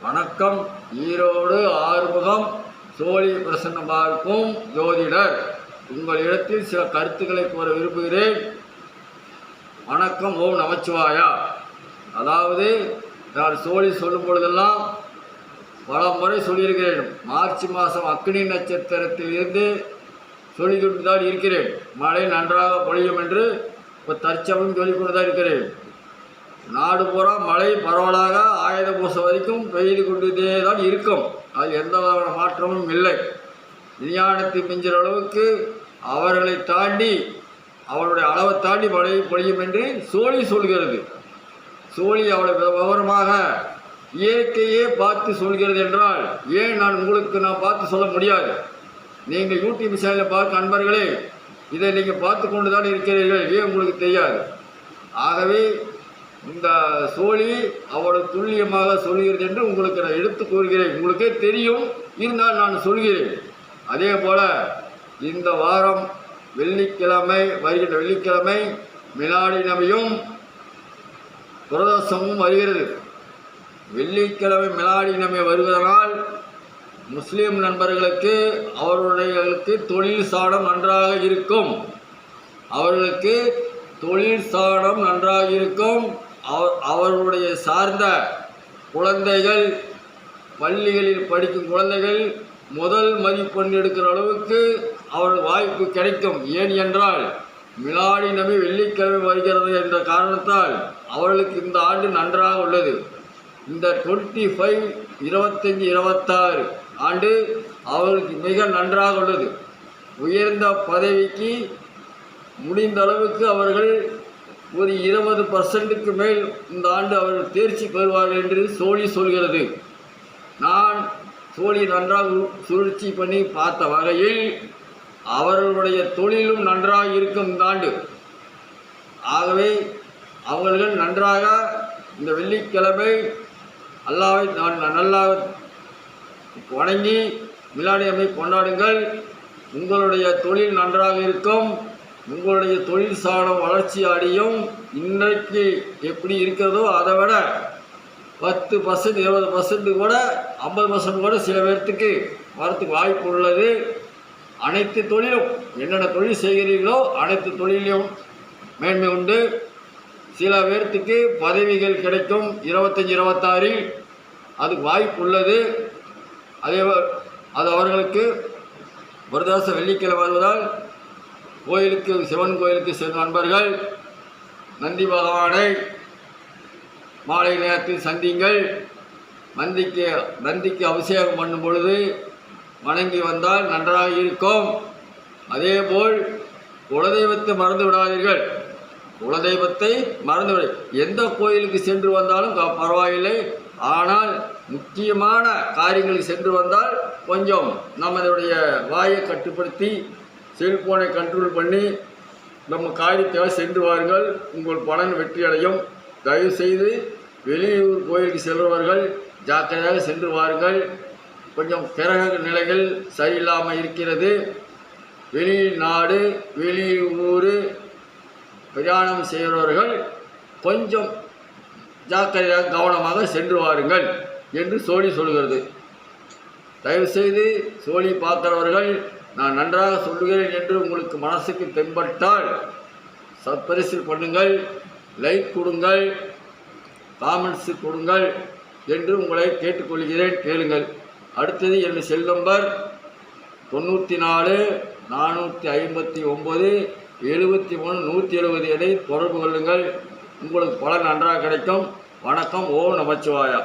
வணக்கம். ஈரோடு ஆறுமுகம் சோழி பிரசன்ன பார்க்கும் ஜோதிடர். உங்களிடத்தில் சில கருத்துக்களை கூற விரும்புகிறேன். வணக்கம். ஓம் நமச்சிவாயா. அதாவது நான் சோழி சொல்லும் பொழுதெல்லாம் பல முறை சொல்லியிருக்கிறேன். மார்ச் மாதம் அக்னி நட்சத்திரத்தில் இருந்து சொல்லிக்கொண்டு தான் இருக்கிறேன். மழை நன்றாக பொழியும் என்று இப்போ தற்சமயம் சொல்லிக்கொண்டு தான் இருக்கிறேன். நாடு பூரா மழை பரவலாக ஆயுத பூசம் வரைக்கும் பெய்து கொண்டே தான் இருக்கும். அது எந்த விதமான மாற்றமும் இல்லை. விஞ்ஞானத்தை மிஞ்சுற அளவுக்கு அவர்களை தாண்டி அவருடைய அளவை தாண்டி மழை பொழியும் என்று சோழி சொல்கிறது. சோழி அவளை விவரமாக இயற்கையே பார்த்து சொல்கிறது என்றால் ஏன் நான் பார்த்து சொல்ல முடியாது? நீங்கள் யூடியூப் சேனலில் பார்க்க நண்பர்களே, இதை நீங்கள் பார்த்து கொண்டு தான் இருக்கிறீர்கள். ஏன் உங்களுக்கு தெரியாது? ஆகவே இந்த சோழி அவ்வளவு துல்லியமாக சொல்கிறது என்று உங்களுக்கு நான் எடுத்து கூறுகிறேன். உங்களுக்கே தெரியும், இருந்தால் நான் சொல்கிறேன். அதே போல் இந்த வாரம் வெள்ளிக்கிழமை, வருகின்ற வெள்ளிக்கிழமை மிலாடி நபியும் பிரதோஷமும் வருகிறது. வெள்ளிக்கிழமை மிலாடி நபி வருவதனால் முஸ்லீம் நண்பர்களுக்கு அவர்களுக்கு தொழில் சாடம் நன்றாக இருக்கும். அவர்களுக்கு தொழில் சாடம் நன்றாக இருக்கும். அவர்களுடைய சார்ந்த குழந்தைகள், பள்ளிகளில் படிக்கும் குழந்தைகள் முதல் மதிப்பெண் எடுக்கிற அளவுக்கு அவர்கள் வாய்ப்பு கிடைக்கும். ஏன் என்றால் மிலாடி நபி வெள்ளிக்கிழமை வருகிறது என்ற காரணத்தால் அவர்களுக்கு இந்த ஆண்டு நன்றாக உள்ளது. இந்த 25, 25, 26 ஆண்டு அவர்களுக்கு மிக நன்றாக உள்ளது. உயர்ந்த பதவிக்கு முடிந்த அளவுக்கு அவர்கள் ஒரு 20% மேல் இந்த ஆண்டு அவர்கள் தேர்ச்சி பெறுவார்கள் என்று சோழி சொல்கிறது. நான் சோழி நன்றாக சுழற்சி பண்ணி பார்த்த வகையில் அவர்களுடைய தொழிலும் நன்றாக இருக்கும் இந்த ஆண்டு. ஆகவே அவர்கள் நன்றாக இந்த வெள்ளிக்கிழமை அல்லாஹ்வை நல்லா வணங்கி மிலாடி நபியை கொண்டாடுங்கள். உங்களுடைய தொழில் நன்றாக இருக்கும். உங்களுடைய தொழில் சாடம் வளர்ச்சி அடையும். இன்றைக்கு எப்படி இருக்கிறதோ அதை விட 10%, 20% கூட 50% கூட சில பேர்த்துக்கு வரத்துக்கு வாய்ப்பு உள்ளது. அனைத்து தொழிலும் என்னென்ன தொழில் செய்கிறீர்களோ அனைத்து தொழிலையும் மேன்மை உண்டு. சில பேர்த்துக்கு பதவிகள் கிடைக்கும் 25, 26 அதுக்கு வாய்ப்பு உள்ளது. அது அவர்களுக்கு பிரதோஷ வெள்ளிக்கிழமை வருவதால் கோயிலுக்கு, சிவன் கோயிலுக்கு சென்ற நண்பர்கள் நந்தி பகவானை மாலை நேரத்தில் சந்திங்கள். நந்திக்கு அபிஷேகம் பண்ணும் பொழுது வணங்கி வந்தால் நன்றாக இருக்கும். அதேபோல் குலதெய்வத்தை மறந்து விடாதீர்கள். குலதெய்வத்தை மறந்து எந்த கோயிலுக்கு சென்று வந்தாலும் பரவாயில்லை. ஆனால் முக்கியமான காரியங்களுக்கு சென்று வந்தால் கொஞ்சம் நம்மளுடைய வாயை கட்டுப்படுத்தி செல்போனை கண்ட்ரோல் பண்ணி நம்ம காரியத்தை சென்று வாருங்கள். உங்கள் பலன் வெற்றி அடையும். தயவுசெய்து வெளியூர் கோயிலுக்கு செல்பவர்கள் ஜாக்கிரதையாக சென்று வாருங்கள். கொஞ்சம் கிரக நிலைகள் சரியில்லாமல் இருக்கிறது. வெளிநாடு, வெளியூர் பிரயாணம் செய்கிறவர்கள் கொஞ்சம் ஜாக்கிரதையாக கவனமாக சென்று வாருங்கள் என்று சோழி சொல்கிறது. தயவுசெய்து சோழி பார்க்கிறவர்கள் நான் நன்றாக சொல்லுகிறேன் என்று உங்களுக்கு மனசுக்கு தென்பட்டால் பரிசீல் பண்ணுங்கள், லைக் கொடுங்கள், காமெண்ட்ஸு கொடுங்கள் என்று உங்களை கேட்டுக்கொள்கிறேன். கேளுங்கள். அடுத்தது என் செல் நம்பர் 94 459 73 170 எதை தொடர்பு கொள்ளுங்கள். உங்களுக்கு பலன் நன்றாக கிடைக்கும். வணக்கம். ஓம் நமச்சிவாயா.